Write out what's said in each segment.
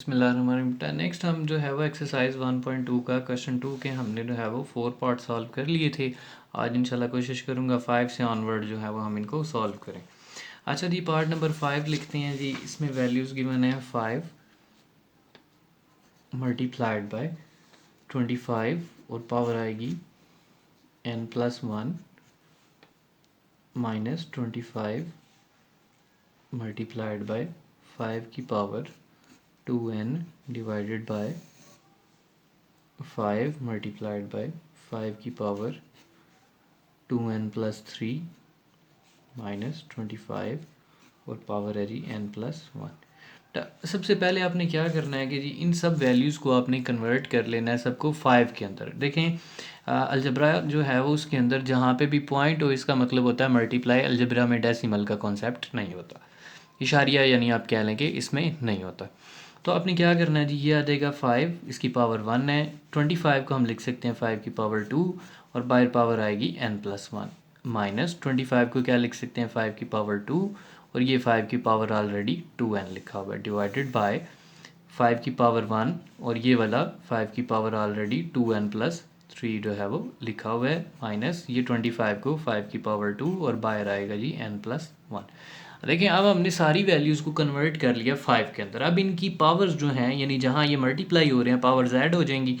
बिस्मिल्लाहिर्रहमानिर्रहीम। नेक्स्ट हम जो है वो एक्सरसाइज 1.2 का क्वेश्चन 2 के हमने जो है वो 4 पार्ट सॉल्व कर लिए थे। आज इंशाल्लाह कोशिश करूँगा 5 से ऑनवर्ड जो है वो हम इनको सॉल्व करें। अच्छा जी, पार्ट नंबर 5 लिखते हैं जी। इसमें वैल्यूज़ गिवन है 5 मल्टीप्लाइड बाय 25 और पावर आएगी n+1 माइनस 25 मल्टीप्लाइड बाय 5 की power 2n divided by 5 multiplied by 5 की पावर 2n+3 माइनस 25 और पावर है जी n+1। सबसे पहले आपने क्या करना है कि जी इन सब वैल्यूज़ को आपने कन्वर्ट कर लेना है सबको 5 के अंदर। देखें अलजब्रा जो है वो उसके अंदर जहाँ पे भी पॉइंट हो इसका मतलब होता है मल्टीप्लाई। अलजब्रा में डेसिमल का कॉन्सेप्ट नहीं होता, इशारिया यानी आप कह लें कि इसमें नहीं होता। तो आपने क्या करना है जी, ये आ जाएगा 5, इसकी पावर 1 है। 25 को हम लिख सकते हैं 5 की पावर 2 और बाहर पावर आएगी n+1 माइनस 25 को क्या लिख सकते हैं 5 की पावर 2 और ये 5 की पावर ऑलरेडी 2n लिखा हुआ है डिवाइडेड बाय 5 की पावर 1 और ये वाला 5 की पावर ऑलरेडी 2n+3 जो है वो लिखा हुआ है माइनस ये 25 को 5 की पावर 2 और बाहर आएगा जी n+1। देखिए अब हमने सारी वैल्यूज़ को कन्वर्ट कर लिया 5 के अंदर। अब इनकी पावर्स जो हैं यानी जहाँ ये मल्टीप्लाई हो रहे हैं पावर्स ऐड हो जाएंगी।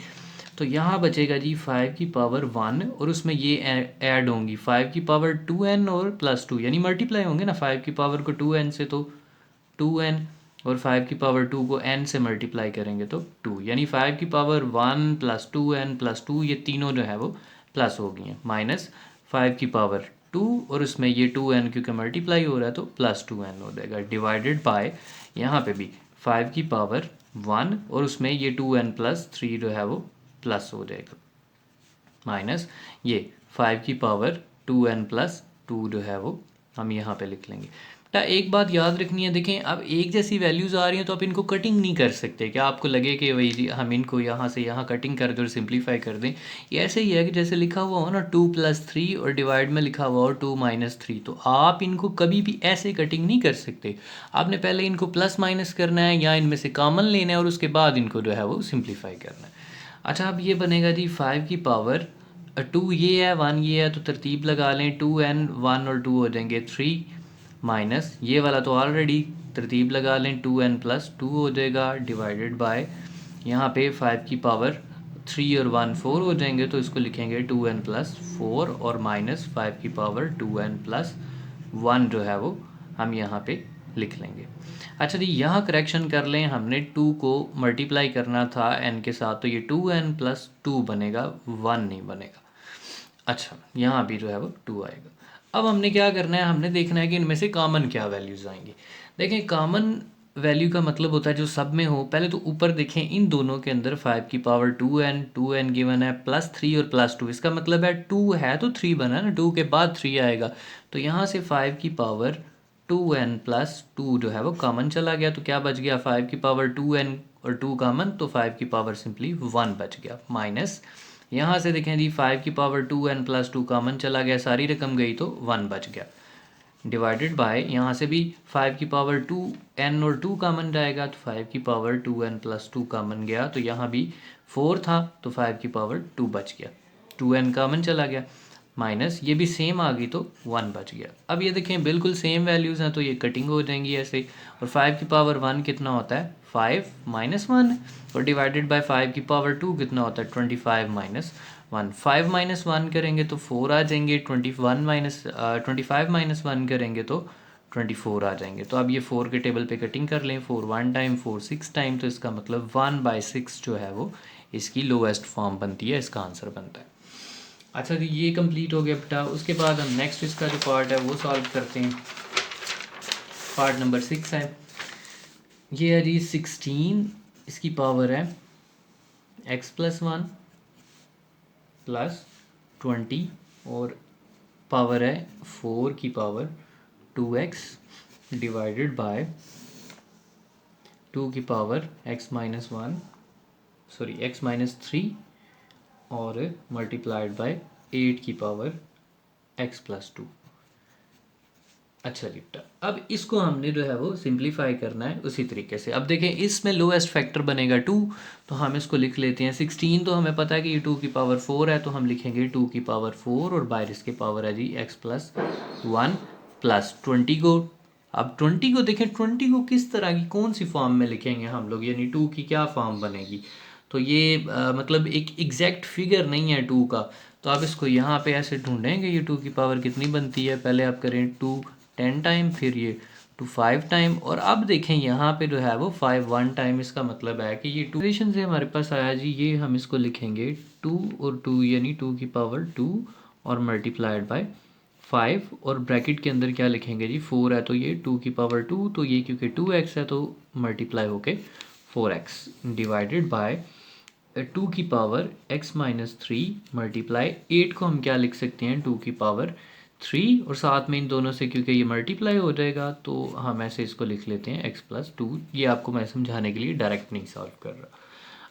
तो यहाँ बचेगा जी 5 की पावर 1 और उसमें ये ऐड होंगी 5 की पावर 2n और +2 यानी मल्टीप्लाई होंगे ना 5 की पावर को 2n से तो 2n और 5 की पावर 2 को n से मल्टीप्लाई करेंगे तो 2 यानी 5 की पावर 1 + 2n + 2 ये तीनों जो है वो प्लस हो गई हैं माइनस 5 की पावर 2 और उसमें ये 2n क्योंकि मल्टीप्लाई हो रहा है तो +2n हो जाएगा डिवाइडेड बाय यहाँ पे भी 5 की पावर 1 और उसमें ये 2n+3 जो है वो प्लस हो जाएगा माइनस ये 5 की पावर 2n+2 जो है वो हम यहाँ पे लिख लेंगे। बेटा एक बात याद रखनी है, देखें अब एक जैसी वैल्यूज़ आ रही हैं तो आप इनको कटिंग नहीं कर सकते। क्या आपको लगे कि वही जी हम इनको यहाँ से यहाँ कटिंग कर दें और सिंप्लीफाई कर दें। ये ऐसे ही है कि जैसे लिखा हुआ हो ना 2+3 और डिवाइड में लिखा हुआ हो 2-3, तो आप इनको कभी भी ऐसे कटिंग नहीं कर सकते। आपने पहले इनको प्लस माइनस करना है या इनमें से कॉमन लेना है और उसके बाद इनको जो है वो सिंप्लीफाई करना है। अच्छा अब ये बनेगा जी 5 की पावर 2 ये है 1 ये है तो तरतीब लगा लें 2n 1 और 2 हो जाएंगे 3 माइनस ये वाला तो ऑलरेडी तरतीब लगा लें 2n+2 हो जाएगा डिवाइडेड बाय यहाँ पे 5 की पावर 3 और 1 4 हो जाएंगे तो इसको लिखेंगे 2n+4 और माइनस 5 की पावर 2n+1 जो है वो हम यहाँ पे लिख लेंगे। अच्छा जी यहाँ करेक्शन कर लें, हमने 2 को मल्टीप्लाई करना था n के साथ तो ये 2n+2 बनेगा 1 नहीं बनेगा। अच्छा यहाँ भी जो है वो 2 आएगा। अब हमने क्या करना है, हमने देखना है कि इनमें से कॉमन क्या वैल्यूज़ आएंगी। देखें कॉमन वैल्यू का मतलब होता है जो सब में हो। पहले तो ऊपर देखें इन दोनों के अंदर 5 की पावर 2n गिवन है +3 और +2 इसका मतलब है 2 है तो 3 बना ना, 2 के बाद 3 आएगा तो यहाँ से 5 की पावर 2n+2 जो है वो कॉमन चला गया तो क्या बच गया 5 की पावर 2n और 2 कॉमन तो 5 की पावर सिंपली 1 बच गया माइनस यहाँ से देखें जी 5 की पावर 2n+2 कॉमन चला गया सारी रकम गई तो 1 बच गया डिवाइडेड बाय यहाँ से भी 5 की पावर 2n और 2 कॉमन जाएगा तो 5 की पावर 2n+2 कॉमन गया तो यहाँ भी 4 था तो 5 की पावर 2 बच गया 2n कॉमन चला गया माइनस ये भी सेम आ गई तो 1 बच गया। अब ये देखें बिल्कुल सेम वैल्यूज़ हैं तो ये कटिंग हो जाएंगी ऐसे और 5 की पावर 1 कितना होता है 5 - 1 और डिवाइडेड बाय 5 की पावर 2 कितना होता है 25 - 1। 5 - 1 करेंगे तो 4 आ जाएंगे 25 - 1 करेंगे तो 24 आ जाएंगे। तो अब ये 4 के टेबल पे कटिंग कर लें 4 1 टाइम 4 6 टाइम तो इसका मतलब 1/6 जो है वो इसकी लोएस्ट फॉर्म बनती है, इसका आंसर बनता है। अच्छा जी ये कंप्लीट हो गया बेटा। उसके बाद हम नेक्स्ट इसका जो पार्ट है वो सॉल्व करते हैं। पार्ट नंबर 6 है, ये है जी 16 इसकी पावर है x+1 +20 और पावर है 4 की पावर 2x डिवाइडेड बाय 2 की पावर x-3 और मल्टीप्लाइड बाय 8 की पावर x+2। अच्छा जी बेटा, अब इसको हमने जो है वो सिंप्लीफाई करना है उसी तरीके से। अब देखें इसमें लोएस्ट फैक्टर बनेगा 2, तो हम इसको लिख लेते हैं 16। तो हमें पता है कि ये 2 की पावर 4 है, तो हम लिखेंगे 2 की पावर 4 और बाहर इसके पावर है जी x+1 प्लस 20 को। अब 20 को देखें, 20 को किस तरह की कौन सी फॉर्म में लिखेंगे हम लोग, यानी 2 की क्या फॉर्म बनेगी। तो ये मतलब एक एग्जैक्ट फिगर नहीं है 2 का, तो आप इसको यहाँ पे ऐसे ढूंढेंगे ये 2 की पावर कितनी बनती है। पहले आप करें 2 10 टाइम, फिर ये 2 5 टाइम, और अब देखें यहाँ पे जो है वो 5 1 टाइम। इसका मतलब है कि ये 2 इक्वेशन से हमारे पास आया जी, ये हम इसको लिखेंगे 2 और 2 यानी 2 की पावर 2 और मल्टीप्लाइड बाय 5, और ब्रैकेट के अंदर क्या लिखेंगे जी 4 है, तो ये 2 की पावर 2, तो ये क्योंकि 2x है तो मल्टीप्लाई होके 4x डिवाइडेड बाय 2 की पावर x-3 मल्टीप्लाई 8 को हम क्या लिख सकते हैं 2 की पावर 3, और साथ में इन दोनों से क्योंकि ये मल्टीप्लाई हो जाएगा तो हम ऐसे इसको लिख लेते हैं x+2। ये आपको मैं समझाने के लिए डायरेक्ट नहीं सॉल्व कर रहा।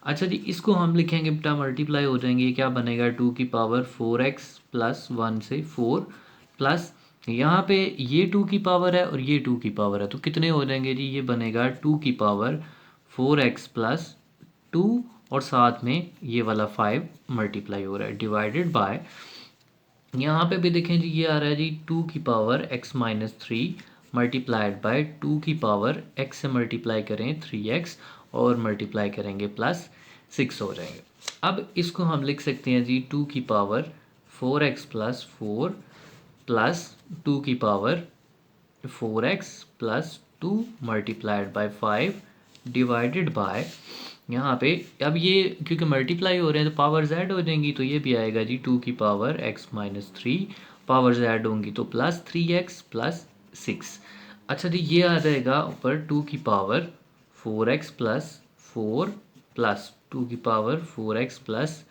अच्छा जी, इसको हम लिखेंगे बेटा मल्टीप्लाई हो जाएंगे, क्या बनेगा 2 की पावर 4x प्लस 1 से 4 प्लस यहाँ पे ये 2 की पावर है और ये 2 की पावर है, तो कितने हो जाएंगे जी, ये बनेगा 2 की पावर 4x प्लस 2 और साथ में ये वाला 5 मल्टीप्लाई हो रहा है डिवाइडेड बाय, यहाँ पे भी देखें जी ये आ रहा है जी 2 की पावर x-3 मल्टीप्लाइड बाय 2 की पावर x से मल्टीप्लाई करें 3x और मल्टीप्लाई करेंगे प्लस 6 हो जाएंगे। अब इसको हम लिख सकते हैं जी 2 की पावर 4x प्लस 4 प्लस 2 की power 4x plus 2 multiplied by 5 divided by, यहाँ पे अब ये क्योंकि मल्टीप्लाई हो रहे हैं तो पावर z हो जाएंगी, तो ये भी आएगा जी 2 की पावर x-3 पावर z होंगी तो प्लस 3x प्लस 6। अच्छा जी, ये आ जाएगा ऊपर 2 की पावर 4x प्लस 4 प्लस 2 की power 4x plus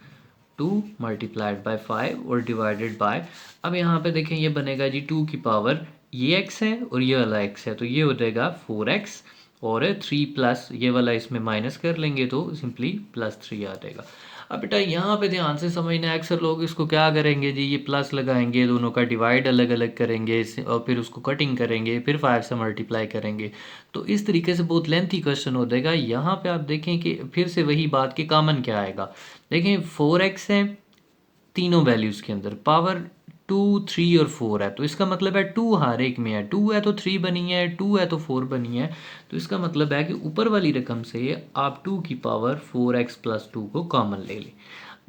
2 multiplied by 5 और डिवाइडेड बाय, अब यहाँ पे देखें ये बनेगा जी 2 की पावर ये x है और ये वाला x है, तो ये हो जाएगा 4x और 3 प्लस ये वाला इसमें माइनस कर लेंगे तो सिंपली +3 आ जाएगा। अब बेटा यहाँ पे ध्यान से समझना है, अक्सर लोग इसको क्या करेंगे जी, ये प्लस लगाएंगे, दोनों का डिवाइड अलग अलग करेंगे और फिर उसको कटिंग करेंगे, फिर 5 से मल्टीप्लाई करेंगे, तो इस तरीके से बहुत लेंथी क्वेश्चन हो जाएगा। यहाँ पे आप देखें कि फिर से वही बात कि कॉमन क्या आएगा। देखें 4x है तीनों वैल्यूज़ के अंदर, पावर 2 3 और 4 है, तो इसका मतलब है 2 हर एक में है, 2 है तो 3 बनी है, 2 है तो 4 बनी है, तो इसका मतलब है कि ऊपर वाली रकम से आप 2 की पावर 4x प्लस 2 को कॉमन ले लें।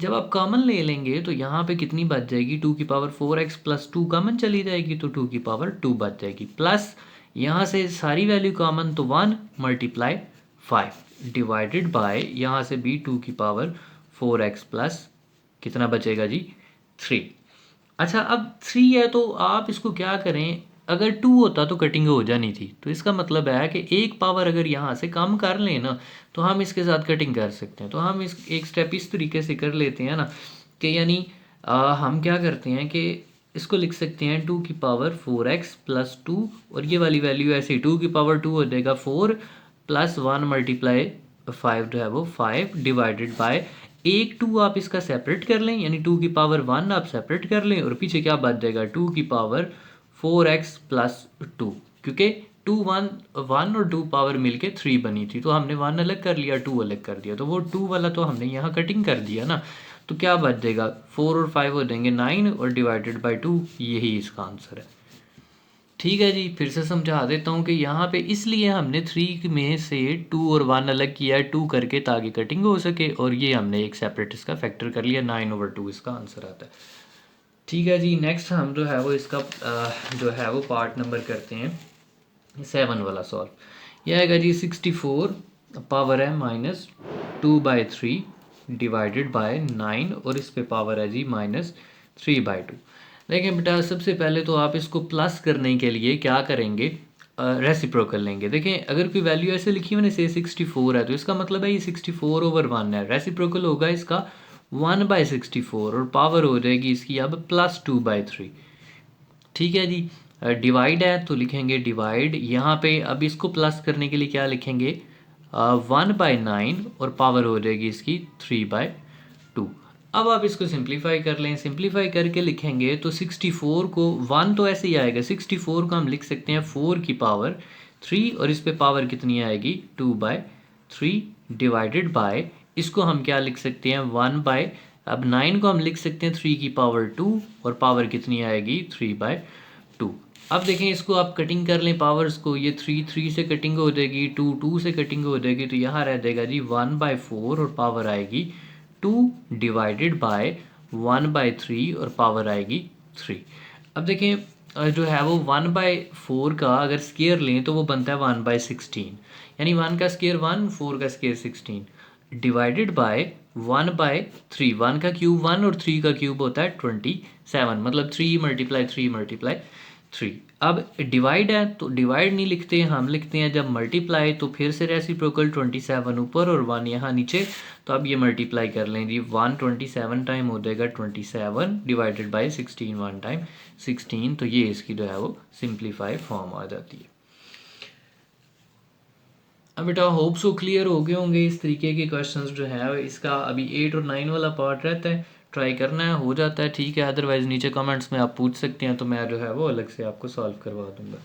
जब आप कॉमन ले लेंगे तो यहाँ पे कितनी बच जाएगी, 2 की पावर 4x प्लस 2 कॉमन चली जाएगी तो 2 की पावर 2 बच जाएगी, प्लस यहाँ से सारी वैल्यू कॉमन तो 1 मल्टीप्लाई 5 डिवाइडेड बाय यहाँ से भी 2 की पावर 4x प्लस कितना बचेगा जी 3। अच्छा, अब 3 है तो आप इसको क्या करें, अगर 2 होता तो कटिंग हो जानी थी, तो इसका मतलब है कि एक पावर अगर यहाँ से कम कर लें ना तो हम इसके साथ कटिंग कर सकते हैं। तो हम इस एक स्टेप इस तरीके से कर लेते हैं ना कि यानी हम क्या करते हैं कि इसको लिख सकते हैं 2 की पावर 4x प्लस 2 और ये वाली वैल्यू ऐसे 2 की पावर 2 हो जाएगा 4 प्लस 1 मल्टीप्लाई 5 जो है वो 5 डिवाइडेड बाय एक 2 आप इसका सेपरेट कर लें, यानी 2 की पावर 1 आप सेपरेट कर लें और पीछे क्या बच जाएगा 2 की पावर 4x प्लस 2, क्योंकि 2 1 1 और 2 पावर मिलके 3 बनी थी, तो हमने 1 अलग कर लिया 2 अलग कर दिया, तो वो 2 वाला तो हमने यहाँ कटिंग कर दिया ना, तो क्या बच जाएगा 4 और 5 हो जाएंगे 9 और डिवाइडेड बाई 2, यही इसका आंसर है। ठीक है जी, फिर से समझा देता हूँ कि यहाँ पे इसलिए हमने 3 में से 2 और 1 अलग किया है 2 करके ताकि कटिंग हो सके, और ये हमने एक सेपरेट इसका फैक्टर कर लिया 9/2 इसका आंसर आता है। ठीक है जी, नेक्स्ट हम जो है वो इसका जो है वो पार्ट नंबर करते हैं 7 वाला सॉल्व। यह आएगा जी 64 पावर है -2/3 डिवाइडेड बाय 9 और इस पे पावर है जी -3/2। देखें बेटा, सबसे पहले तो आप इसको प्लस करने के लिए क्या करेंगे, रेसिप्रोकल लेंगे। देखें अगर कोई वैल्यू ऐसे लिखी हुई ना से 64 है तो इसका मतलब है ये 64/1 है, रेसिप्रोकल होगा इसका 1/64 और पावर हो जाएगी इसकी अब +2/3। ठीक है जी, डिवाइड है तो लिखेंगे डिवाइड, यहाँ पे अब इसको प्लस करने के लिए क्या लिखेंगे 1/9 और पावर हो जाएगी इसकी 3/2। अब आप इसको सिंप्लीफाई कर लें, सिंप्लीफाई करके लिखेंगे तो 64 को 1 तो ऐसे ही आएगा, 64 को हम लिख सकते हैं 4 की पावर 3 और इस पे पावर कितनी आएगी 2/3 डिवाइडेड बाय, इसको हम क्या लिख सकते हैं 1 बाय, अब 9 को हम लिख सकते हैं 3 की पावर 2 और पावर कितनी आएगी 3/2। अब देखें इसको आप कटिंग कर लें पावर्स को, ये 3 से कटिंग हो जाएगी, 2 से कटिंग हो जाएगी, तो यहाँ रह जाएगा जी 1/4 और पावर आएगी 2 डिवाइडेड बाय 1/3 और पावर आएगी 3। अब देखें जो है वो 1/4 का अगर स्केयर लें तो वो बनता है 1/16, यानी 1 का स्केयर 1, 4 का स्केयर 16 डिवाइडेड बाय 1/3, 1 का क्यूब 1 और 3 का क्यूब होता है 27, मतलब 3 × 3 × 3। अब डिवाइड है तो डिवाइड नहीं लिखते हैं, हम लिखते हैं जब मल्टीप्लाई तो फिर से रेसिप्रोकल 27 ऊपर और 1 यहाँ नीचे, तो अब ये मल्टीप्लाई कर लें जी 127 टाइम हो जाएगा 27 डिवाइडेड बाय 16 1 टाइम 16, तो ये इसकी जो है वो सिंप्लीफाई फॉर्म आ जाती है। अब बेटा होप सो क्लियर हो गए होंगे इस तरीके के क्वेश्चंस जो है, इसका अभी 8 और 9 वाला पार्ट रहता है, ट्राई करना है, हो जाता है ठीक है, अदरवाइज़ नीचे कमेंट्स में आप पूछ सकते हैं तो मैं जो है वो अलग से आपको सॉल्व करवा दूंगा।